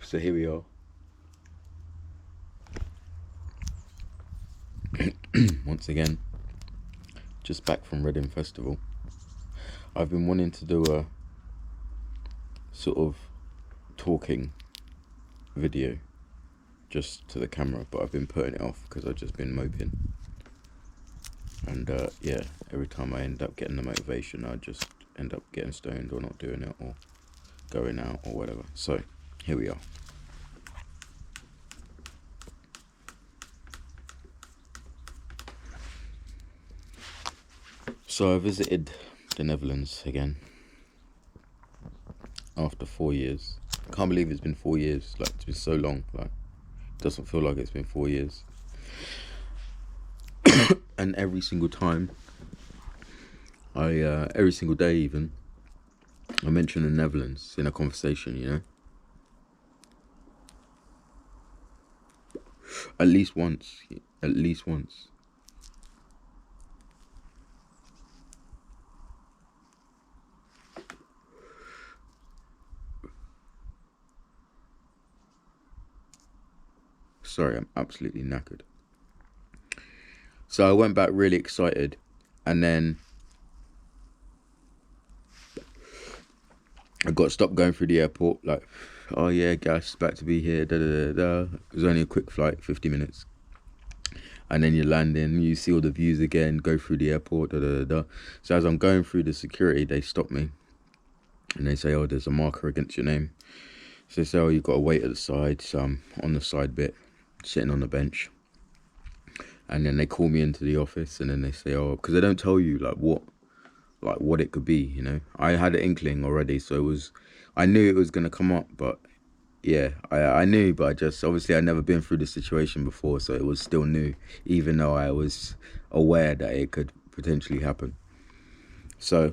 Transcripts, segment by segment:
So here we are. Once again, just back from Reading Festival. I've been wanting to do a sort of talking video just to the camera, but I've been putting it off because I've just been moping. And yeah, every time I end up getting the motivation, I just end up getting stoned or not doing it or going out or whatever. So here we are. So I visited the Netherlands again after 4 years. I can't believe it's been 4 years. Like, it's been so long. Like, it doesn't feel like it's been 4 years. And every single time, every single day even, I mention the Netherlands in a conversation, you know? At least once. At least once. Sorry, I'm absolutely knackered. So I went back really excited, and then I got stopped going through the airport, like, oh yeah, Gas, back to be here, da da da da. It was only a quick flight, 50 minutes. And then you land in, you see all the views again, go through the airport, da da da da. So as I'm going through the security, they stop me. And they say, oh, there's a marker against your name. So they say, oh, you've got to wait at the side. So I'm on the side bit, sitting on the bench. And then they call me into the office, and then they say, oh, because they don't tell you like what it could be, you know. I had an inkling already, so I knew it was going to come up, but yeah, I knew, but I just, obviously I'd never been through this situation before, so it was still new, even though I was aware that it could potentially happen. So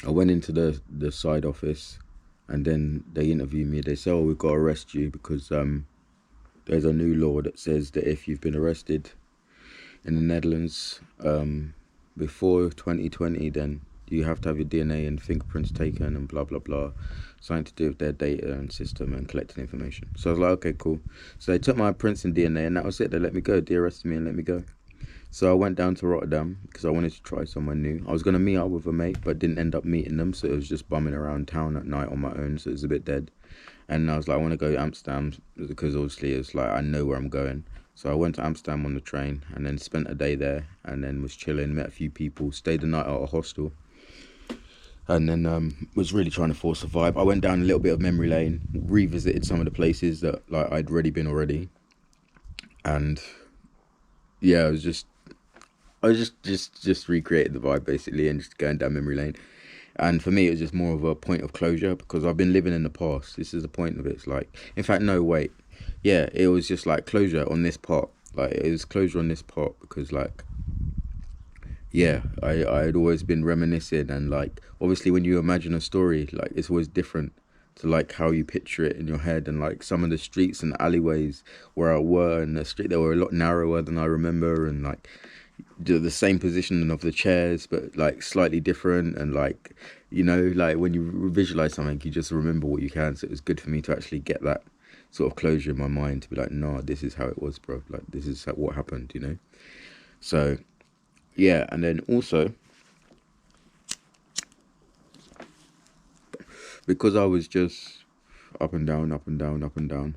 I went into the side office, and then they interviewed me. They said, oh, we've got to arrest you because there's a new law that says that if you've been arrested in the Netherlands before 2020, then you have to have your DNA and fingerprints taken and blah, blah, blah. Something to do with their data and system and collecting information. So I was like, okay, cool. So they took my prints and DNA, and that was it. They let me go. They arrested me and let me go. So I went down to Rotterdam because I wanted to try somewhere new. I was going to meet up with a mate, but didn't end up meeting them. So it was just bumming around town at night on my own. So it was a bit dead. And I was like, I want to go to Amsterdam because obviously it's like I know where I'm going. So I went to Amsterdam on the train and then spent a day there and then was chilling, met a few people, stayed the night at a hostel. And then was really trying to force a vibe. I went down a little bit of memory lane, revisited some of the places that like I'd already been already. And yeah, I was just recreated the vibe basically and just going down memory lane. And for me, it was just more of a point of closure because I've been living in the past. This is the point of it. It's like, in fact, no, wait. Yeah, it was just like closure on this part. Like, it was closure on this part because, like, yeah, I had always been reminiscing. And, like, obviously when you imagine a story, like, it's always different to, like, how you picture it in your head. And, like, some of the streets and alleyways where I were in the street, they were a lot narrower than I remember. And, like, the same position of the chairs but like slightly different, and like, you know, like when you visualize something you just remember what you can. So it was good for me to actually get that sort of closure in my mind to be like, no, this is how it was, bro, like this is what happened, you know. So yeah, and then also because I was just up and down, up and down, up and down,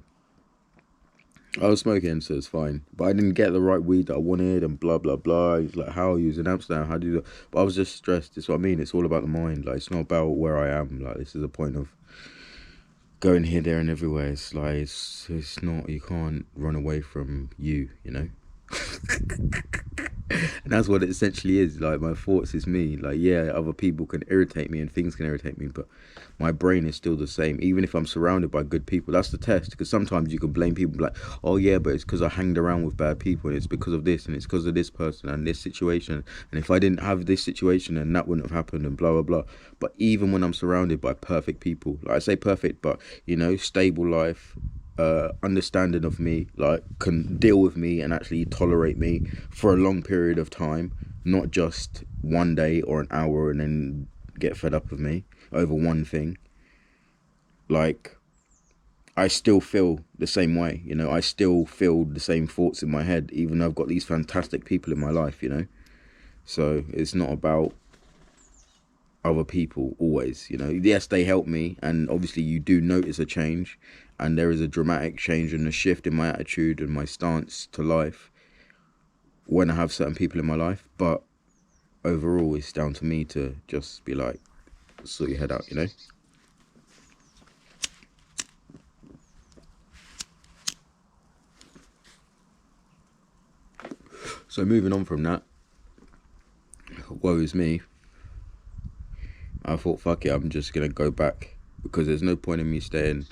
I was smoking, so it's fine. But I didn't get the right weed that I wanted and blah, blah, blah. He's like, how are you in Amsterdam? How do you do that? But I was just stressed. That's what I mean. It's all about the mind. Like, it's not about where I am. Like, this is a point of going here, there, and everywhere. It's like, it's not, you can't run away from you, you know? And that's what it essentially is. Like, my thoughts is me. Like, yeah, other people can irritate me and things can irritate me, but my brain is still the same. Even if I'm surrounded by good people, that's the test. Because sometimes you can blame people like, oh yeah, but it's because I hanged around with bad people and it's because of this and it's because of this person and this situation. And if I didn't have this situation, then that wouldn't have happened and blah, blah, blah. But even when I'm surrounded by perfect people, like I say perfect, but, you know, stable life, understanding of me, like can deal with me and actually tolerate me for a long period of time, not just one day or an hour and then get fed up with me over one thing. Like, I still feel the same way, I still feel the same thoughts in my head, even though I've got these fantastic people in my life. So it's not about other people always, Yes, they help me, and obviously you do notice a change, and there is a dramatic change and a shift in my attitude and my stance to life when I have certain people in my life. But overall, it's down to me to just be like, sort your head out. So moving on from that, woe is me. I thought, fuck it, I'm just gonna go back, because there's no point in me staying.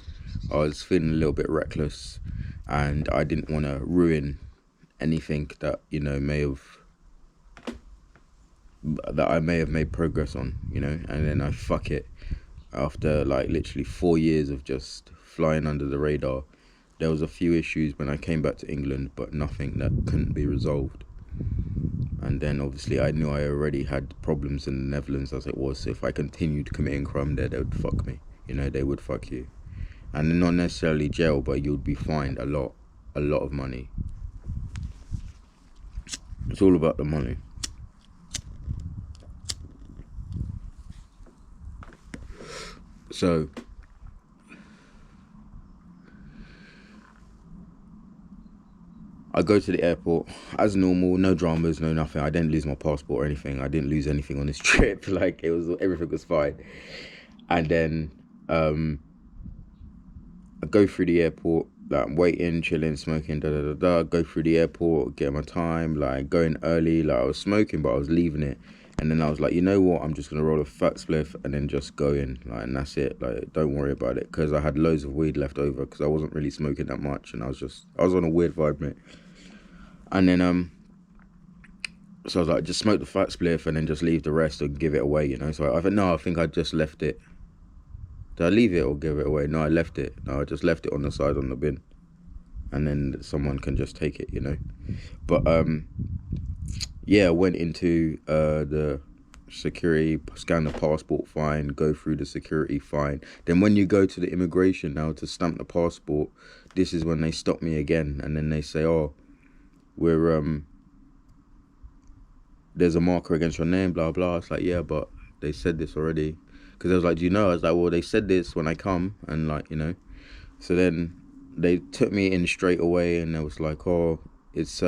I was feeling a little bit reckless, and I didn't want to ruin anything that I may have made progress on, and then I fuck it. After like literally 4 years of just flying under the radar, there was a few issues when I came back to England, but nothing that couldn't be resolved. And then obviously I knew I already had problems in the Netherlands as it was, so if I continued committing crime there, they would fuck me. They would fuck you. And not necessarily jail, but you'd be fined a lot of money. It's all about the money. So I go to the airport as normal, no dramas, no nothing. I didn't lose my passport or anything. I didn't lose anything on this trip. Like, everything was fine. And then I go through the airport, like I'm waiting, chilling, smoking, go through the airport, get my time, like going early, like I was smoking, but I was leaving it. And then I was like, you know what, I'm just gonna roll a fat spliff and then just go in, like, and that's it. Like, don't worry about it, because I had loads of weed left over, because I wasn't really smoking that much, and I was on a weird vibe, mate. And then so I was like, just smoke the fat spliff and then just leave the rest and give it away, So I think I just left it. Did I leave it or give it away? No, I left it. No, I just left it on the side on the bin, and then someone can just take it, But yeah, I went into the security, scan the passport, fine, go through the security, fine. Then when you go to the immigration now to stamp the passport, this is when they stop me again, and then they say, oh, we're there's a marker against your name, blah blah. It's like, yeah, but they said this already. Because I was like, do you know? I was like, well, they said this when I come, and like, So then they took me in straight away, and I was like, oh, it's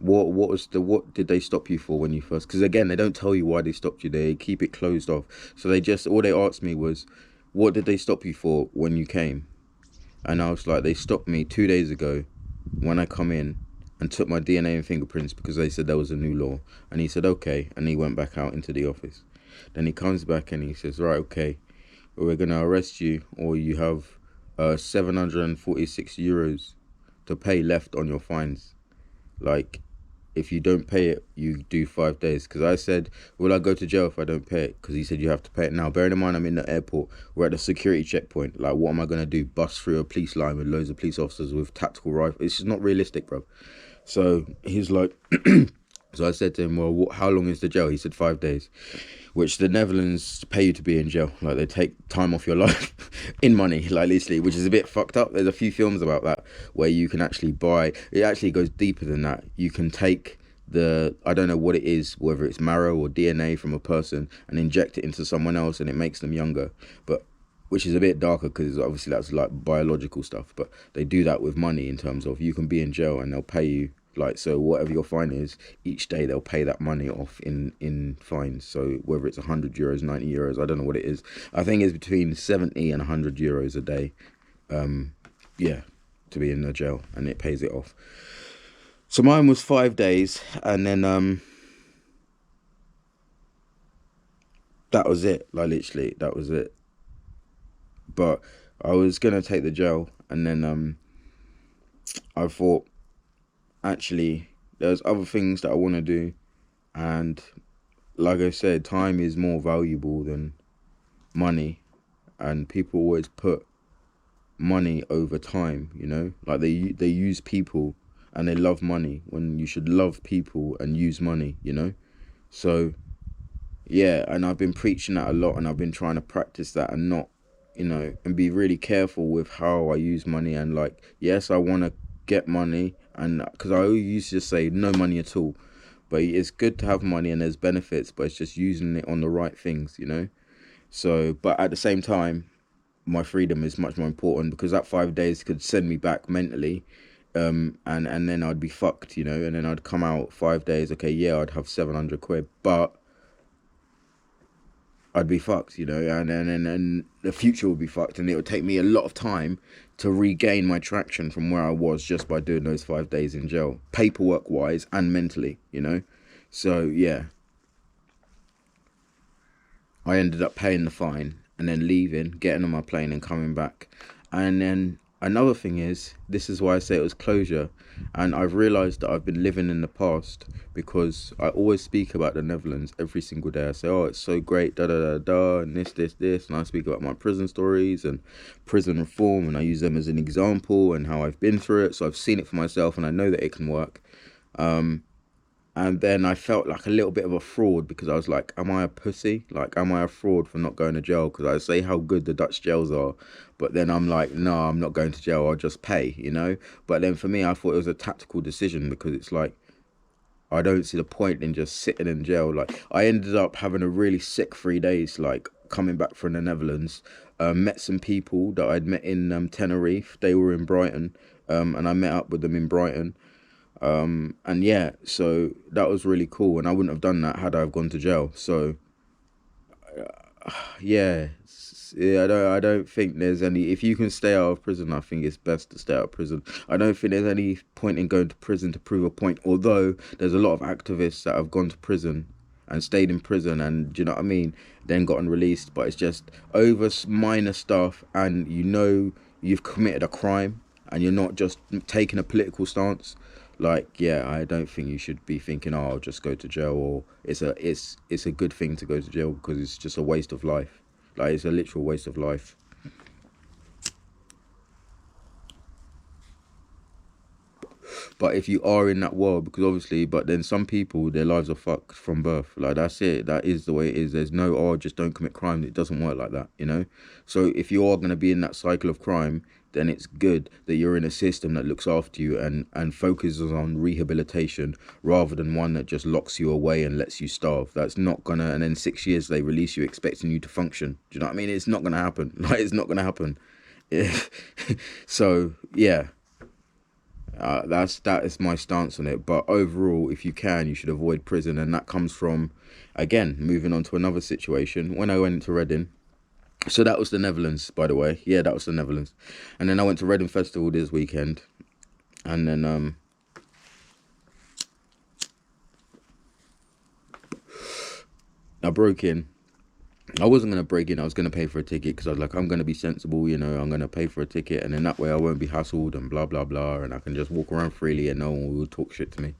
what did they stop you for when you first? Because again, they don't tell you why they stopped you. They keep it closed off. So all they asked me was, what did they stop you for when you came? And I was like, they stopped me 2 days ago when I come in, and took my DNA and fingerprints, because they said there was a new law. And he said, okay, and he went back out into the office. Then he comes back and he says, right, okay, we're going to arrest you, or you have 746 euros to pay left on your fines. Like, if you don't pay it, you do 5 days. Because I said, will I go to jail if I don't pay it? Because he said, you have to pay it now. Bearing in mind, I'm in the airport. We're at the security checkpoint. Like, what am I going to do? Bust through a police line with loads of police officers with tactical rifles? It's just not realistic, bro. So he's like, so I said to him, well, how long is the jail? He said 5 days, which the Netherlands pay you to be in jail. Like, they take time off your life in money, like, literally, which is a bit fucked up. There's a few films about that where you can actually buy, it actually goes deeper than that. You can take I don't know what it is, whether it's marrow or DNA from a person, and inject it into someone else, and it makes them younger. But which is a bit darker, because obviously that's like biological stuff, but they do that with money, in terms of you can be in jail and they'll pay you, like, so whatever your fine is, each day they'll pay that money off in fines. So whether it's 100 euros, 90 euros, I don't know what it is. I think it's between 70 and 100 euros a day, yeah, to be in the jail, and it pays it off. So mine was 5 days, and then that was it. Like, literally, that was it. But I was going to take the jail, and then I thought, actually, there's other things that I want to do, and like I said, time is more valuable than money, and people always put money over time, like they use people and they love money, when you should love people and use money, So yeah, and I've been preaching that a lot, and I've been trying to practice that, and not and be really careful with how I use money. And like, yes, I want to get money, and because I used to just say no money at all, but it's good to have money and there's benefits, but it's just using it on the right things. So, but at the same time, my freedom is much more important, because that 5 days could send me back mentally, and then I'd be fucked, and then I'd come out 5 days. Okay, yeah, I'd have 700 quid, but I'd be fucked, and the future would be fucked, and it would take me a lot of time to regain my traction from where I was just by doing those 5 days in jail, paperwork wise and mentally. So yeah, I ended up paying the fine and then leaving, getting on my plane and coming back. And then another thing is, this is why I say it was closure. And I've realised that I've been living in the past, because I always speak about the Netherlands every single day. I say, oh, it's so great, da da da da, and this. And I speak about my prison stories and prison reform, and I use them as an example and how I've been through it. So I've seen it for myself and I know that it can work. And then I felt like a little bit of a fraud, because I was like, am I a pussy? Like, am I a fraud for not going to jail? Because I say how good the Dutch jails are, but then I'm like, no, I'm not going to jail. I'll just pay. But then for me, I thought it was a tactical decision, because it's like, I don't see the point in just sitting in jail. Like, I ended up having a really sick 3 days, like coming back from the Netherlands. Met some people that I'd met in Tenerife. They were in Brighton, and I met up with them in Brighton. And yeah, so that was really cool, and I wouldn't have done that had I have gone to jail. So yeah, I don't think there's any. If you can stay out of prison, I think it's best to stay out of prison. I don't think there's any point in going to prison to prove a point. Although there's a lot of activists that have gone to prison and stayed in prison, and do you know what I mean? Then gotten released, but it's just over minor stuff, and you've committed a crime, and you're not just taking a political stance. Like, yeah, I don't think you should be thinking, oh, I'll just go to jail, or it's a good thing to go to jail, because it's just a waste of life. Like, it's a literal waste of life. But if you are in that world, because obviously, but then some people, their lives are fucked from birth. Like, that's it. That is the way it is. There's no, oh, just don't commit crime. It doesn't work like that. So if you are going to be in that cycle of crime, then it's good that you're in a system that looks after you and focuses on rehabilitation, rather than one that just locks you away and lets you starve. That's not gonna, and then 6 years they release you expecting you to function. Do you know what I mean? It's not gonna happen. Like, it's not gonna happen. So yeah, that is my stance on it. But overall, if you can, you should avoid prison, and that comes from, again, moving on to another situation. When I went to Reading, so that was the Netherlands, by the way. Yeah, that was the Netherlands. And then I went to Reading Festival this weekend, and then I broke in. I wasn't going to break in. I was going to pay for a ticket, because I was like, I'm going to be sensible, I'm going to pay for a ticket, and then that way I won't be hassled and blah, blah, blah, and I can just walk around freely and no one will talk shit to me.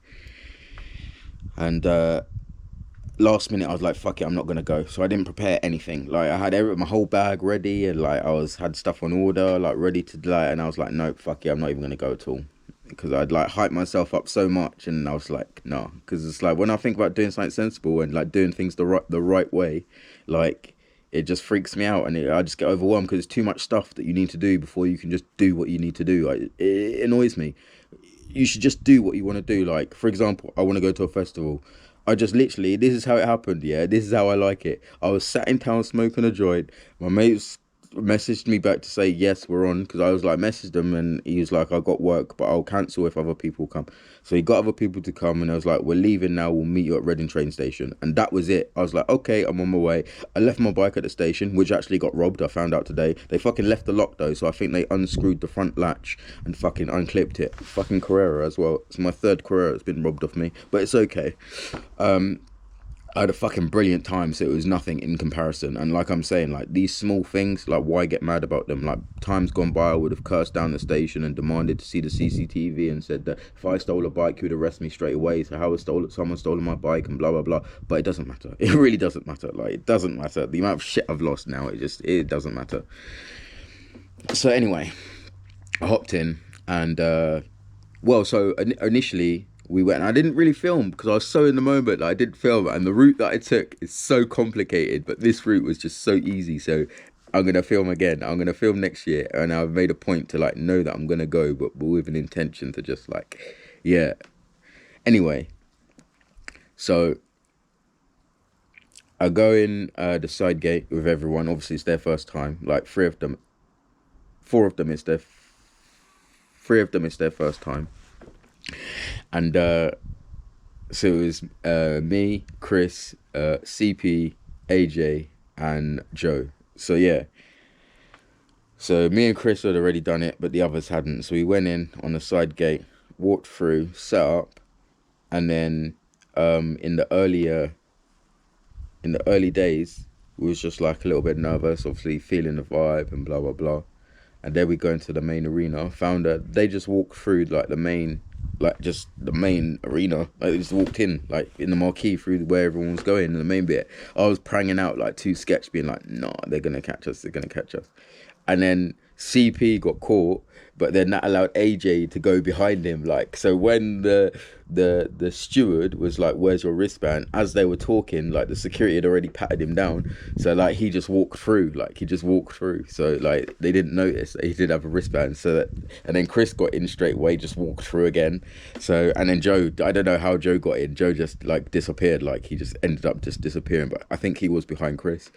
And last minute, I was like, fuck it, I'm not going to go. So I didn't prepare anything. Like, I had my whole bag ready, and like, had stuff on order, like ready to, like, and I was like, nope, fuck it, I'm not even going to go at all. Because I'd like hyped myself up so much, and I was like, no. Because it's like, when I think about doing something sensible and like doing things the right way, like, it just freaks me out, and I just get overwhelmed, because it's too much stuff that you need to do before you can just do what you need to do. Like, it annoys me. You should just do what you want to do. Like, for example, I want to go to a festival. I just literally, this is how it happened, yeah? This is how I like it. I was sat in town smoking a joint. My mates messaged me back to say, yes, we're on, because I was like, messaged him, and he was like, I got work, but I'll cancel if other people come. So he got other people to come, and I was like, we're leaving now, we'll meet you at Reading train station. And that was it. I was like, okay, I'm on my way. I left my bike at the station, which actually got robbed, I found out today. They fucking left the lock though, so I think they unscrewed the front latch and fucking unclipped it. Fucking Carrera as well. It's my third Carrera that's been robbed off me, but it's okay. I had a fucking brilliant time, so it was nothing in comparison. And like I'm saying, like, these small things, like, why get mad about them? Like, times gone by, I would have cursed down the station and demanded to see the CCTV, and said that if I stole a bike, you would arrest me straight away. So how has someone stolen my bike, and blah, blah, blah. But it doesn't matter. It really doesn't matter. Like, it doesn't matter. The amount of shit I've lost now, it doesn't matter. So anyway, I hopped in, and, so initially, we went, and I didn't really film, because I was so in the moment that I didn't film, and the route that I took is so complicated, but this route was just so easy. So I'm gonna film again. I'm gonna film next year, and I've made a point to like know that I'm gonna go, but with an intention to just like, yeah. Anyway, so I go in the side gate with everyone. Obviously, it's their first time. Like three of them, four of them is their, three of them is their first time, and so it was me, Chris, CP, AJ, and Joe. So yeah. So me and Chris had already done it, but the others hadn't. So we went in on the side gate, walked through, set up, and then in the early days, we was just like a little bit nervous, obviously feeling the vibe and blah blah blah. And then we go into the main arena. Found that they just walked through like the main, like just the main arena. Like they just walked in, like in the marquee through where everyone was going in the main bit. I was pranging out like two sketch, being like, "Nah, they're gonna catch us. They're gonna catch us." And then CP got caught, but they're not allowed AJ to go behind him. Like, so when the steward was like, "Where's your wristband?" As they were talking, like the security had already patted him down. So like he just walked through. Like he just walked through. So like they didn't notice that he did have a wristband. So that, and then Chris got in straight away, just walked through again. So and then Joe, I don't know how Joe got in. Joe just like disappeared. Like he just ended up just disappearing. But I think he was behind Chris.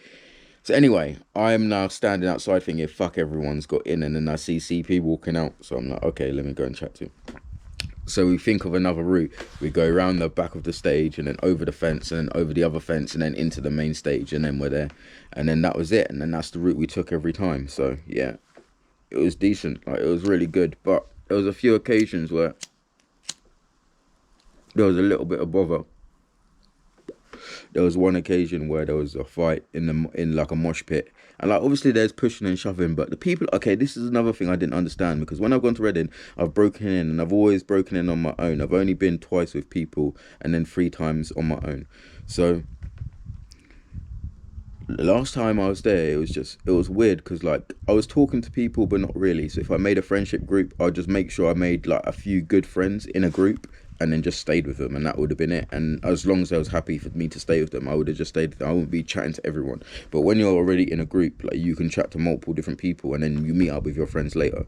So anyway, I'm now standing outside thinking, fuck, everyone's got in, and then I see CP walking out. So I'm like, okay, let me go and chat to him. So we think of another route. We go around the back of the stage and then over the fence and then over the other fence and then into the main stage, and then we're there. And then that was it. And then that's the route we took every time. So yeah, it was decent. Like, it was really good. But there was a few occasions where there was a little bit of bother. There was one occasion where there was a fight in like a mosh pit, and like obviously there's pushing and shoving, but the people, okay, this is another thing I didn't understand, because when I've gone to Reading, I've broken in, and I've always broken in on my own. I've only been twice with people, and then 3 times on my own. So the last time I was there, it was weird, because like I was talking to people but not really. So if I made a friendship group, I'd just make sure I made like a few good friends in a group and then just stayed with them, and that would have been it. And as long as I was happy for me to stay with them, I would have just stayed with them. I wouldn't be chatting to everyone. But when you're already in a group, like, you can chat to multiple different people, and then you meet up with your friends later.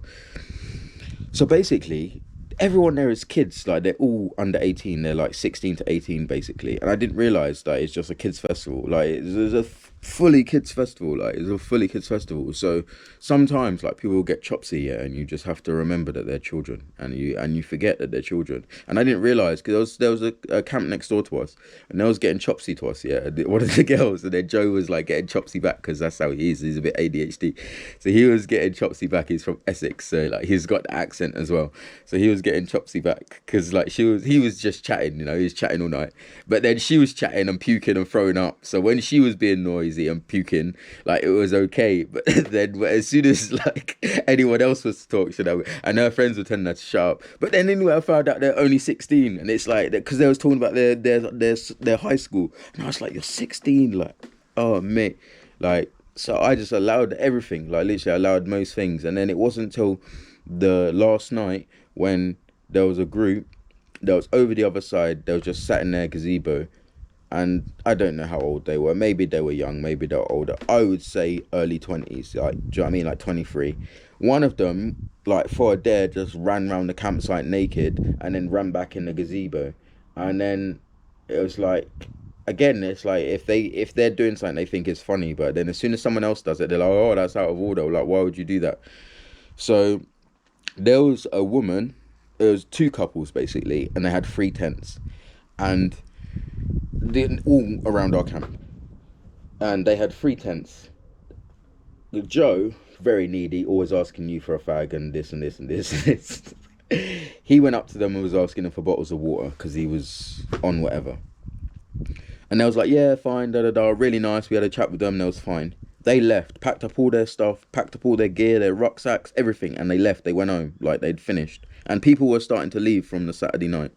So basically, everyone there is kids. Like, they're all under 18. They're like 16 to 18 basically. And I didn't realise that it's just a kids festival. Like, it's a fully kids festival. Like, it's a fully kids festival. So sometimes like people will get chopsy, yeah, and you just have to remember that they're children, and you forget that they're children. And I didn't realise, because there was a camp next door to us, and they was getting chopsy to us, yeah, one of the girls, and then Joe was like getting chopsy back, because that's how he is. He's a bit ADHD, so he was getting chopsy back. He's from Essex, so like he's got the accent as well. So he was getting chopsy back, because like he was just chatting, you know, he was chatting all night, but then she was chatting and puking and throwing up. So when she was being noisy and puking, like, it was okay. But then as soon as like anyone else was to talk, and her friends were telling her to shut up. But then anyway, I found out they're only 16, and it's like, because they was talking about their high school, and I was like, you're 16, like, oh mate, like. So I just allowed everything, like literally allowed most things. And then it wasn't until the last night when there was a group that was over the other side, they were just sat in their gazebo, and I don't know how old they were. Maybe they were young, maybe they were older. I would say early 20s, like, do you know what I mean? Like 23. One of them, like, for a dare, just ran around the campsite naked and then ran back in the gazebo. And then it was like, again, it's like, if they're doing something, they think it's funny, but then as soon as someone else does it, they're like, oh, that's out of order. Like, why would you do that? So there was a woman, there was 2 couples basically, and they had 3 tents, and all around our camp, and they had 3 tents. Joe, very needy, always asking you for a fag and this and this and this and this. He went up to them and was asking them for bottles of water, because he was on whatever. And they was like, yeah, fine, da da da, really nice. We had a chat with them, and they was fine. They left, packed up all their stuff, packed up all their gear, their rucksacks, everything, and they left. They went home, like they'd finished. And people were starting to leave from the Saturday night.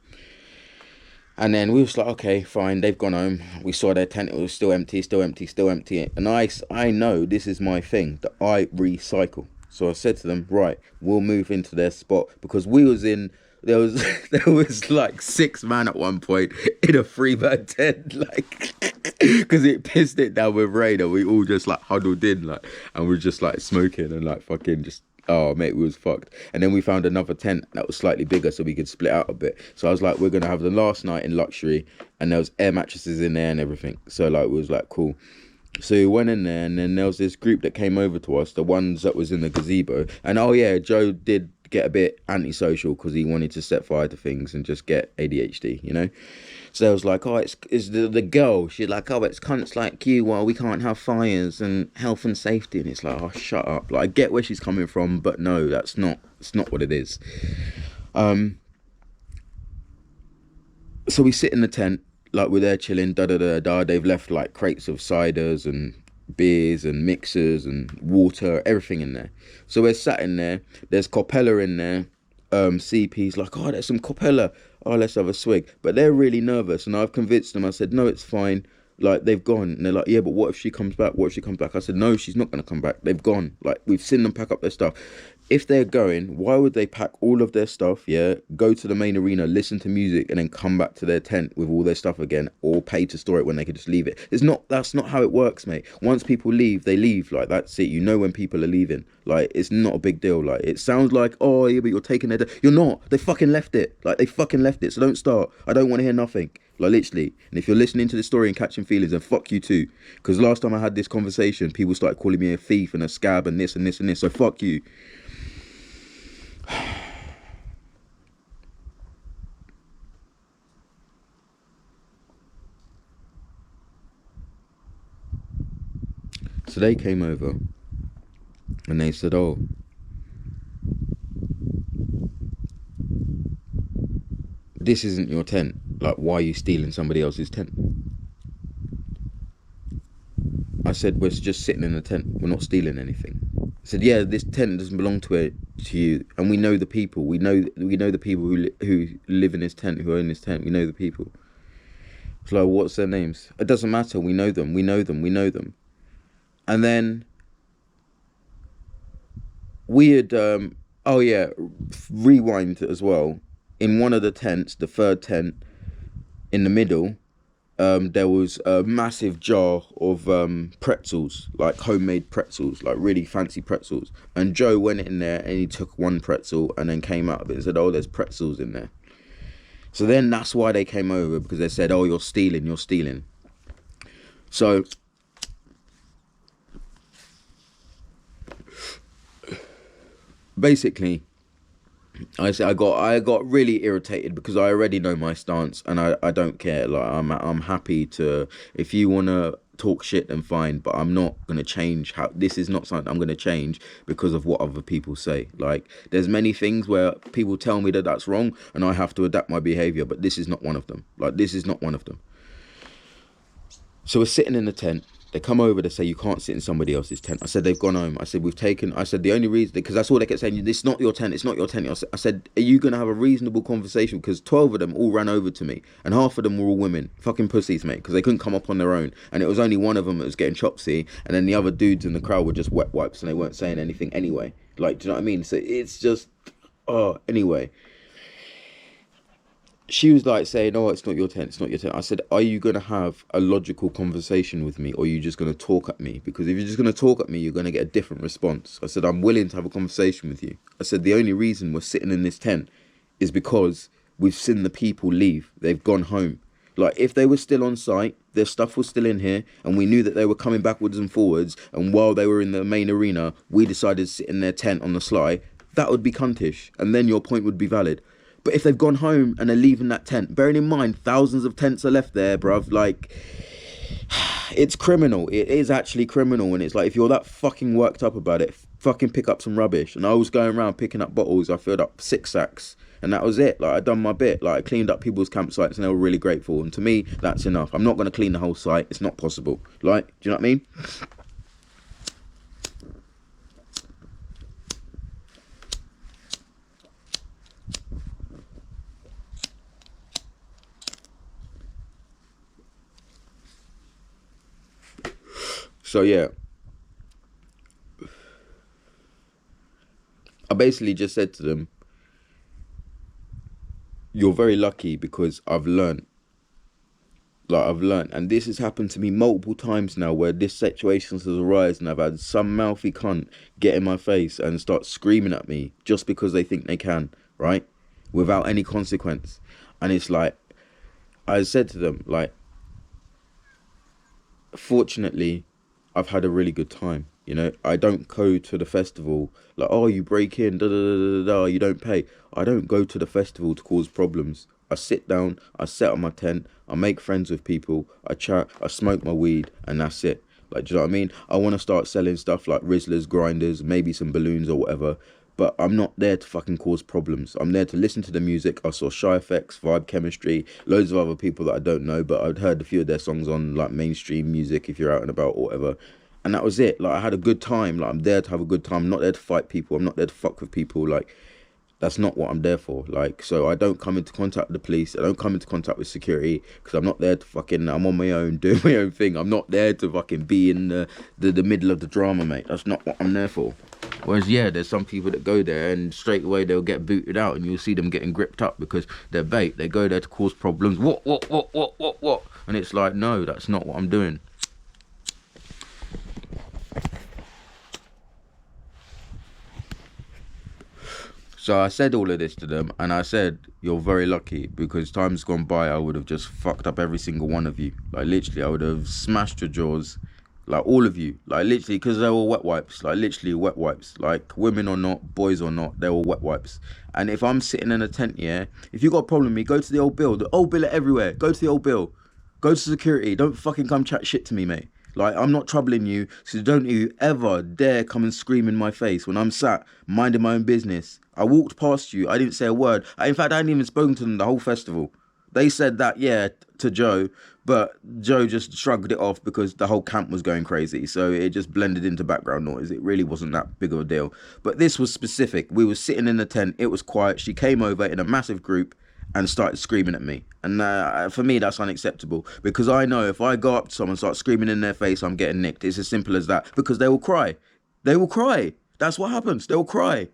And then we was like, okay, fine, they've gone home. We saw their tent, it was still empty, still empty, still empty. And I know this is my thing, that I recycle. So I said to them, right, we'll move into their spot, because we was in there was there was like 6 man at one point in a 3 man tent, like because it pissed it down with rain, and we all just like huddled in, like, and we're just like smoking and like fucking just. Oh mate, we was fucked. And then we found another tent that was slightly bigger, so we could split out a bit. So I was like, we're gonna have the last night in luxury, and there was air mattresses in there and everything. So like, it was like cool. So we went in there, and then there was this group that came over to us, the ones that was in the gazebo. And oh yeah, Joe did get a bit antisocial because he wanted to set fire to things and just get ADHD, you know? So I was like, oh, it's the girl. She's like, oh, it's cunts like you. Well, we can't have fires and health and safety. And it's like, oh, shut up. Like, I get where she's coming from, but no, it's not what it is. So we sit in the tent, like we're there chilling, da da da da. They've left like crates of ciders and beers and mixers and water, everything in there. So we're sat in there. There's Copella in there. CP's like, oh, there's some Copella. Oh, let's have a swig. But they're really nervous, and I've convinced them. I said, no, it's fine. Like, they've gone. And they're like, yeah, but what if she comes back? What if she comes back? I said, no, she's not going to come back. They've gone. Like, we've seen them pack up their stuff. If they're going, why would they pack all of their stuff, yeah, go to the main arena, listen to music, and then come back to their tent with all their stuff again, or pay to store it when they could just leave it? That's not how it works, mate. Once people leave, they leave. Like, that's it. You know when people are leaving. Like, it's not a big deal. Like, it sounds like, oh, yeah, but you're taking their... You're not. They fucking left it. Like, they fucking left it. So don't start. I don't want to hear nothing. Like, literally. And if you're listening to the story and catching feelings, then fuck you too. Because last time I had this conversation, people started calling me a thief and a scab and this and this and this. So fuck you. So they came over and they said, oh, this isn't your tent. Like, why are you stealing somebody else's tent? I said, we're just sitting in the tent. We're not stealing anything. I said, yeah, this tent doesn't belong to you. And we know the people. We know the people who live in this tent, who own this tent. We know the people. It's like, what's their names? It doesn't matter. We know them. We know them. We know them. And then we had, oh yeah, rewind as well. In one of the tents, the third tent, in the middle, there was a massive jar of pretzels, like homemade pretzels, like really fancy pretzels. And Joe went in there and he took one pretzel and then came out of it and said, oh, there's pretzels in there. So then that's why they came over, because they said, oh, you're stealing. So basically, I got really irritated because I already know my stance, and I don't care. Like, I'm happy to, if you wanna talk shit, then fine, but I'm not gonna change how, this is not something I'm gonna change because of what other people say. Like, there's many things where people tell me that that's wrong and I have to adapt my behavior, but this is not one of them. Like, this is not one of them. So we're sitting in the tent. They come over, they say, you can't sit in somebody else's tent. I said, they've gone home. I said, the only reason, because that's all they kept saying, it's not your tent, it's not your tent. I said, are you going to have a reasonable conversation? Because 12 of them all ran over to me, and half of them were all women. Fucking pussies, mate, because they couldn't come up on their own. And it was only one of them that was getting chopsy, and then the other dudes in the crowd were just wet wipes, and they weren't saying anything anyway. Like, do you know what I mean? So it's just, anyway. She was like saying, oh, it's not your tent, it's not your tent. I said, are you going to have a logical conversation with me, or are you just going to talk at me? Because if you're just going to talk at me, you're going to get a different response. I said, I'm willing to have a conversation with you. I said, the only reason we're sitting in this tent is because we've seen the people leave. They've gone home. Like, if they were still on site, their stuff was still in here, and we knew that they were coming backwards and forwards, and while they were in the main arena, we decided to sit in their tent on the sly, that would be cuntish, and then your point would be valid. But if they've gone home and they're leaving that tent, bearing in mind thousands of tents are left there, bruv, like, it's criminal. It is actually criminal. And it's like, if you're that fucking worked up about it, fucking pick up some rubbish. And I was going around picking up bottles. I filled up 6 sacks, and that was it. Like, I done my bit. Like, I cleaned up people's campsites, and they were really grateful. And to me, that's enough. I'm not going to clean the whole site. It's not possible. Like, do you know what I mean? So yeah, I basically just said to them, you're very lucky because I've learned, and this has happened to me multiple times now where this situation has arisen and I've had some mouthy cunt get in my face and start screaming at me just because they think they can, right? Without any consequence. And it's like, I said to them, like, fortunately, I've had a really good time. You know, I don't go to the festival like, oh, you break in, da da da da da, you don't pay. I don't go to the festival to cause problems. I sit down, I set up my tent, I make friends with people, I chat, I smoke my weed, and that's it. Like, do you know what I mean? I want to start selling stuff like Rizzlers, grinders, maybe some balloons or whatever. But I'm not there to fucking cause problems. I'm there to listen to the music. I saw Shy FX, Vibe Chemistry, loads of other people that I don't know, but I'd heard a few of their songs on like mainstream music if you're out and about or whatever. And that was it. Like, I had a good time. Like, I'm there to have a good time. I'm not there to fight people. I'm not there to fuck with people. Like, that's not what I'm there for. Like, so I don't come into contact with the police. I don't come into contact with security because I'm not there to fucking, I'm on my own, doing my own thing. I'm not there to fucking be in the middle of the drama, mate. That's not what I'm there for. Whereas, yeah, there's some people that go there and straight away they'll get booted out and you'll see them getting gripped up because they're bait. They go there to cause problems. What? And it's like, no, that's not what I'm doing. So I said all of this to them, and I said, you're very lucky because times gone by, I would have just fucked up every single one of you. Like, literally, I would have smashed your jaws, like, all of you. Like, literally, because they're all wet wipes. Like, literally, wet wipes. Like, women or not, boys or not, they're all wet wipes. And if I'm sitting in a tent, yeah, if you got a problem with me, go to the old bill. The old bill are everywhere. Go to the old bill. Go to security. Don't fucking come chat shit to me, mate. Like, I'm not troubling you, so don't you ever dare come and scream in my face when I'm sat minding my own business. I walked past you, I didn't say a word. In fact, I hadn't even spoken to them the whole festival. They said that, yeah, to Joe, but Joe just shrugged it off because the whole camp was going crazy. So it just blended into background noise. It really wasn't that big of a deal. But this was specific. We were sitting in the tent, it was quiet. She came over in a massive group and started screaming at me. And for me, that's unacceptable because I know if I go up to someone and start screaming in their face, I'm getting nicked. It's as simple as that because they will cry. They will cry. That's what happens. They'll cry.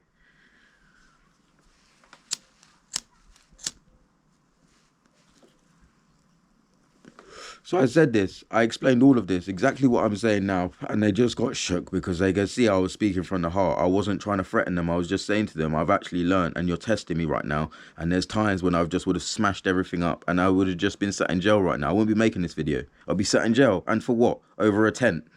So I said this, I explained all of this, exactly what I'm saying now, and they just got shook because they could see I was speaking from the heart. I wasn't trying to threaten them, I was just saying to them, I've actually learned and you're testing me right now, and there's times when I just would have smashed everything up and I would have just been sat in jail right now. I wouldn't be making this video. I'll be sat in jail, and for what? Over a tent.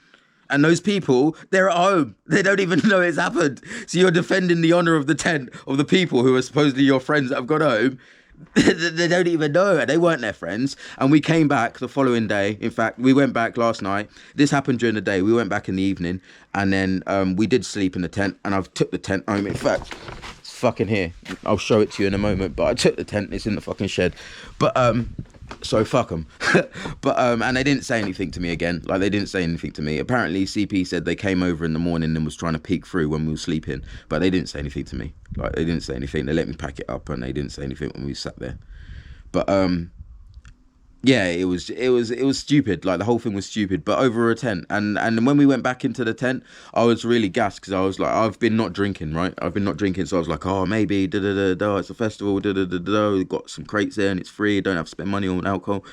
And those people, they're at home. They don't even know it's happened. So you're defending the honour of the tent of the people who are supposedly your friends that have gone home. They don't even know. They weren't their friends. And we came back the following day. In fact, we went back last night. This happened during the day. We went back in the evening. And then we did sleep in the tent. And I've took the tent home. In fact, it's fucking here. I'll show it to you in a moment. But I took the tent. It's in the fucking shed. But so fuck them. But and they didn't say anything to me again. Like, they didn't say anything to me. Apparently CP said they came over in the morning and was trying to peek through when we were sleeping, but they didn't say anything to me. Like, they didn't say anything. They let me pack it up and they didn't say anything when we sat there. But yeah, it was stupid. Like, the whole thing was stupid, but over a tent. And when we went back into the tent, I was really gassed because I was like, I've been not drinking, right? I've been not drinking, so I was like, oh, maybe da da da da. It's a festival, da da da da. We've got some crates there and it's free. Don't have to spend money on alcohol.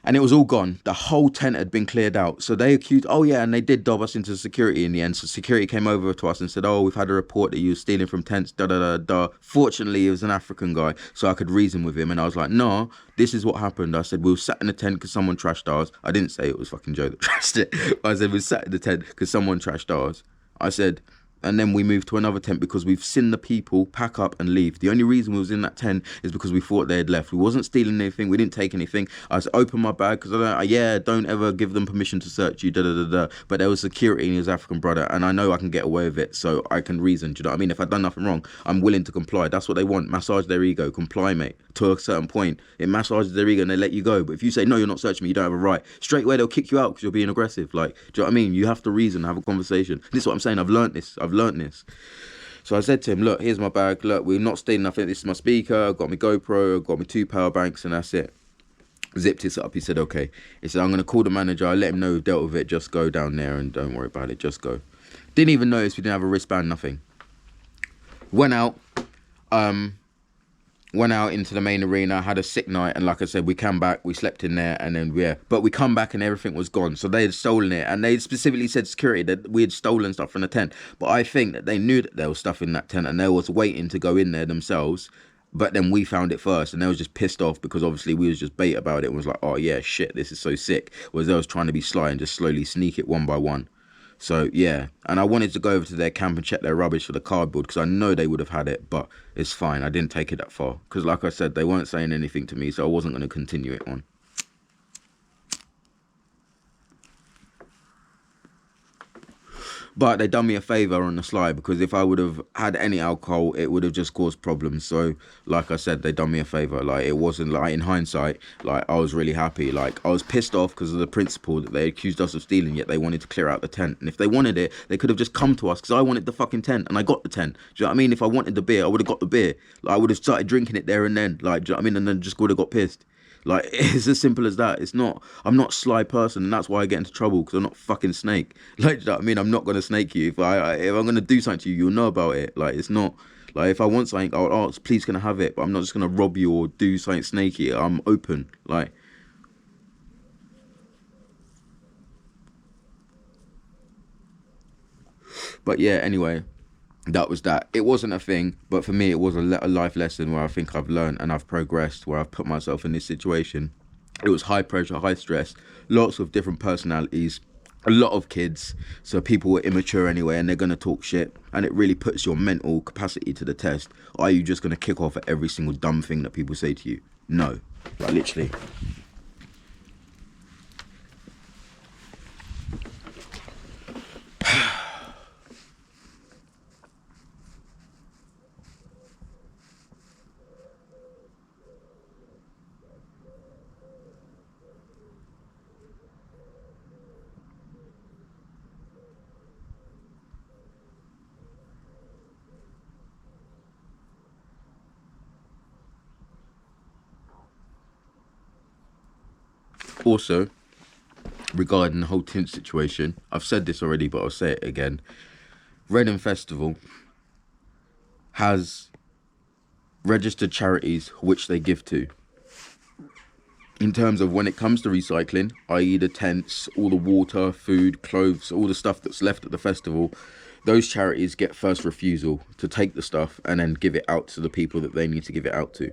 And it was all gone. The whole tent had been cleared out. So they accused, oh yeah, and they did dob us into security in the end. So security came over to us and said, oh, we've had a report that you were stealing from tents, da da da da. Fortunately, he was an African guy, so I could reason with him. And I was like, no, this is what happened. I said, we were sat in the tent because someone trashed ours. I didn't say it was fucking Joe that trashed it. I said, we sat in the tent because someone trashed ours. I said, and then we moved to another tent because we've seen the people pack up and leave. The only reason we was in that tent is because we thought they had left. We wasn't stealing anything. We didn't take anything. I just opened my bag because don't ever give them permission to search you, da da da da. But there was security in his African brother, and I know I can get away with it, so I can reason. Do you know what I mean? If I've done nothing wrong, I'm willing to comply. That's what they want. Massage their ego. Comply, mate. To a certain point, it massages their ego and they let you go. But if you say no, you're not searching me, you don't have a right. Straight away they'll kick you out because you're being aggressive. Like, do you know what I mean? You have to reason, have a conversation. This is what I'm saying. I've learnt this. So I said to him, look, here's my bag. Look, we're not stealing nothing. This is my speaker. I've got my GoPro. I've got my 2 power banks, and that's it. Zipped this up. He said, okay. He said, I'm going to call the manager. I let him know we've dealt with it. Just go down there and don't worry about it. Just go. Didn't even notice we didn't have a wristband, nothing. Went out. went out into the main arena, had a sick night, and like I said, we came back, we slept in there, and then but we come back and everything was gone. So they had stolen it, and they specifically said security that we had stolen stuff from the tent. But I think that they knew that there was stuff in that tent, and they was waiting to go in there themselves. But then we found it first, and they was just pissed off because obviously we was just bait about it. And was like, oh yeah, shit, this is so sick. Whereas they was trying to be sly and just slowly sneak it one by one. So yeah, and I wanted to go over to their camp and check their rubbish for the cardboard because I know they would have had it, but it's fine. I didn't take it that far because, like I said, they weren't saying anything to me, so I wasn't going to continue it on. But they done me a favour on the slide because if I would have had any alcohol, it would have just caused problems. So, like I said, they done me a favour. Like, it wasn't like, in hindsight, like, I was really happy. Like, I was pissed off because of the principle that they accused us of stealing, yet they wanted to clear out the tent. And if they wanted it, they could have just come to us because I wanted the fucking tent and I got the tent. Do you know what I mean? If I wanted the beer, I would have got the beer. Like, I would have started drinking it there and then. Like, do you know what I mean? And then just would have got pissed. Like, it's as simple as that. I'm not a sly person, and that's why I get into trouble, because I'm not fucking Snake. Like, you know what I mean? I'm not going to snake you. If I'm going to do something to you, you'll know about it. Like, it's not, like, if I want something, I'll ask, please can I have it? But I'm not just going to rob you or do something snaky. I'm open. Like, but yeah, anyway. That was that. It wasn't a thing, but for me, it was a life lesson where I think I've learned and I've progressed, where I've put myself in this situation. It was high pressure, high stress, lots of different personalities, a lot of kids. So people were immature anyway, and they're going to talk shit. And it really puts your mental capacity to the test. Are you just going to kick off at every single dumb thing that people say to you? No. Like, literally. Also, regarding the whole tint situation, I've said this already, but I'll say it again. Reading Festival has registered charities which they give to. In terms of when it comes to recycling, i.e. the tents, all the water, food, clothes, all the stuff that's left at the festival, those charities get first refusal to take the stuff and then give it out to the people that they need to give it out to.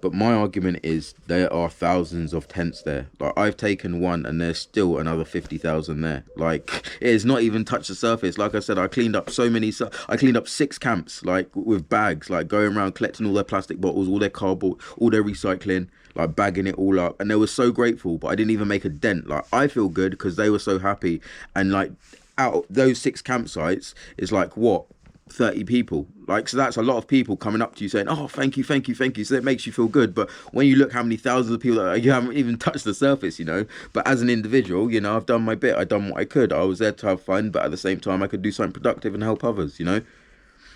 But my argument is there are thousands of tents there. Like, I've taken one and there's still another 50,000 there. Like, it has not even touched the surface. Like I said, I cleaned up I cleaned up 6 camps, like, with bags, like, going around collecting all their plastic bottles, all their cardboard, all their recycling, like, bagging it all up. And they were so grateful, but I didn't even make a dent. Like, I feel good because they were so happy. And, like, out of those 6 campsites is like, what? 30 people. Like, so that's a lot of people coming up to you saying, oh, thank you, thank you, thank you. So it makes you feel good. But when you look how many thousands of people you haven't even touched the surface, you know. But as an individual, you know, I've done my bit. I've done what I could. I was there to have fun, but at the same time, I could do something productive and help others, you know.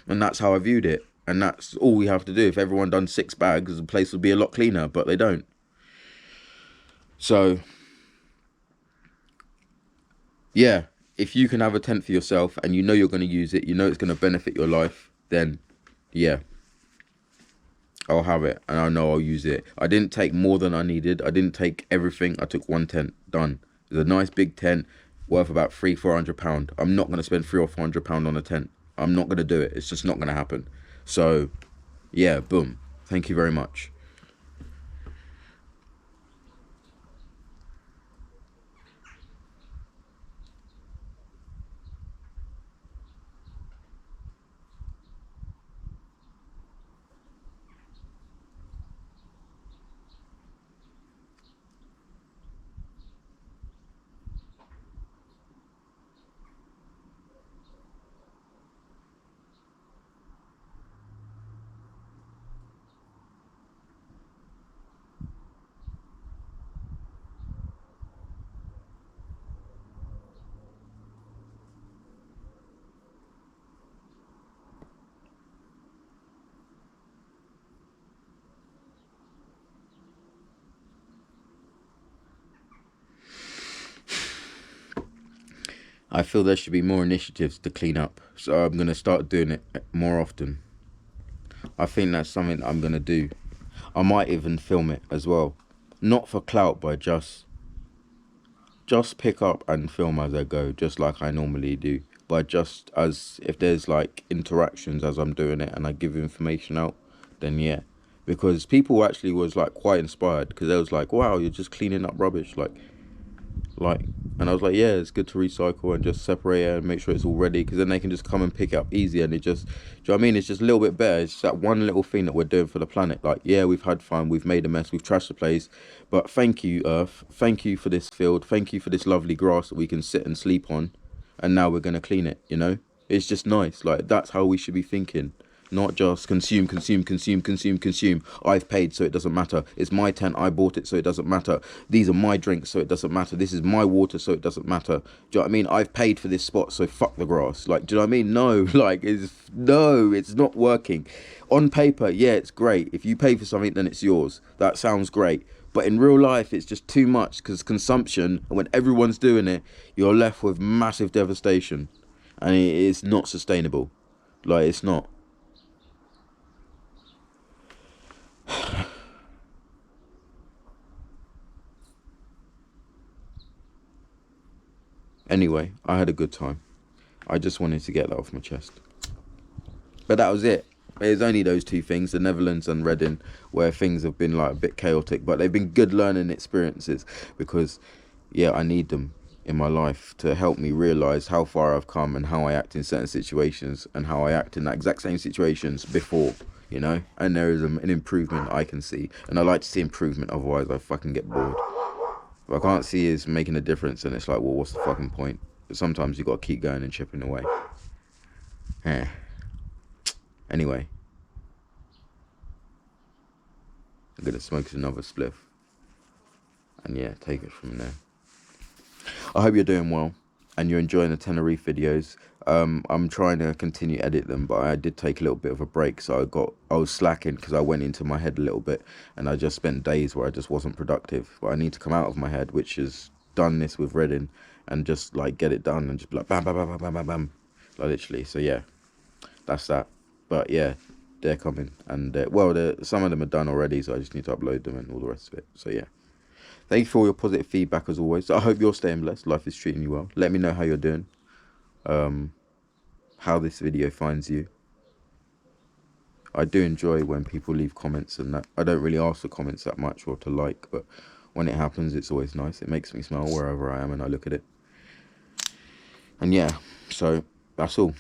And that's how I viewed it. And that's all we have to do. If everyone done 6 bags, the place would be a lot cleaner, but they don't. So, yeah. If you can have a tent for yourself and you know you're going to use it, you know it's going to benefit your life, then yeah, I'll have it and I know I'll use it. I didn't take more than I needed. I didn't take everything. I took 1 tent. Done. It's a nice big tent worth about £300-400. I'm not going to spend £300 or £400 on a tent. I'm not going to do it. It's just not going to happen. So yeah, boom. Thank you very much. I feel there should be more initiatives to clean up. So I'm going to start doing it more often. I think that's something I'm going to do. I might even film it as well, not for clout, but just pick up and film as I go, just like I normally do. But just as if there's like interactions as I'm doing it and I give information out, then yeah. Because people actually was like quite inspired, because they was like, wow, you're just cleaning up rubbish, like, and I was like, yeah, it's good to recycle and just separate it and make sure it's all ready, because then they can just come and pick it up easy, and it just, do you know what I mean, it's just a little bit better. It's just that one little thing that we're doing for the planet. Like, yeah, we've had fun, we've made a mess, we've trashed the place, but thank you, Earth, thank you for this field, thank you for this lovely grass that we can sit and sleep on, and now we're going to clean it, you know. It's just nice. Like, that's how we should be thinking. Not just consume, consume, consume, consume, consume. I've paid, so it doesn't matter. It's my tent, I bought it, so it doesn't matter. These are my drinks, so it doesn't matter. This is my water, so it doesn't matter. Do you know what I mean? I've paid for this spot, so fuck the grass. Like, do you know what I mean? No, like, it's not working. On paper, yeah, it's great. If you pay for something, then it's yours. That sounds great. But in real life, it's just too much, because consumption, and when everyone's doing it, you're left with massive devastation. And it is not sustainable. Like, it's not. Anyway, I had a good time. I just wanted to get that off my chest. But that was it. It's only those two things, the Netherlands and Reading, where things have been like a bit chaotic, but they've been good learning experiences, because, yeah, I need them in my life to help me realise how far I've come and how I act in certain situations and how I act in that exact same situations before, you know? And there is an improvement I can see. And I like to see improvement, otherwise I fucking get bored. If I can't see is making a difference, and it's like, well, what's the fucking point? But sometimes you got to keep going and chipping away. Eh. Anyway, I'm gonna smoke another spliff, and yeah, take it from there. I hope you're doing well and you're enjoying the Tenerife videos. I'm trying to continue to edit them, but I did take a little bit of a break, so I was slacking because I went into my head a little bit, and I just spent days where I just wasn't productive. But I need to come out of my head, which is done this with Reading, and just like get it done and just be like bam, bam, bam, bam, bam, bam, bam, like literally. So yeah, that's that. But yeah, they're coming, and well, some of them are done already, so I just need to upload them and all the rest of it. So yeah. Thank you for all your positive feedback as always. I hope you're staying blessed. Life is treating you well. Let me know how you're doing. How this video finds you. I do enjoy when people leave comments and that. I don't really ask for comments that much or to like, but when it happens, it's always nice. It makes me smile wherever I am and I look at it. And yeah, so that's all.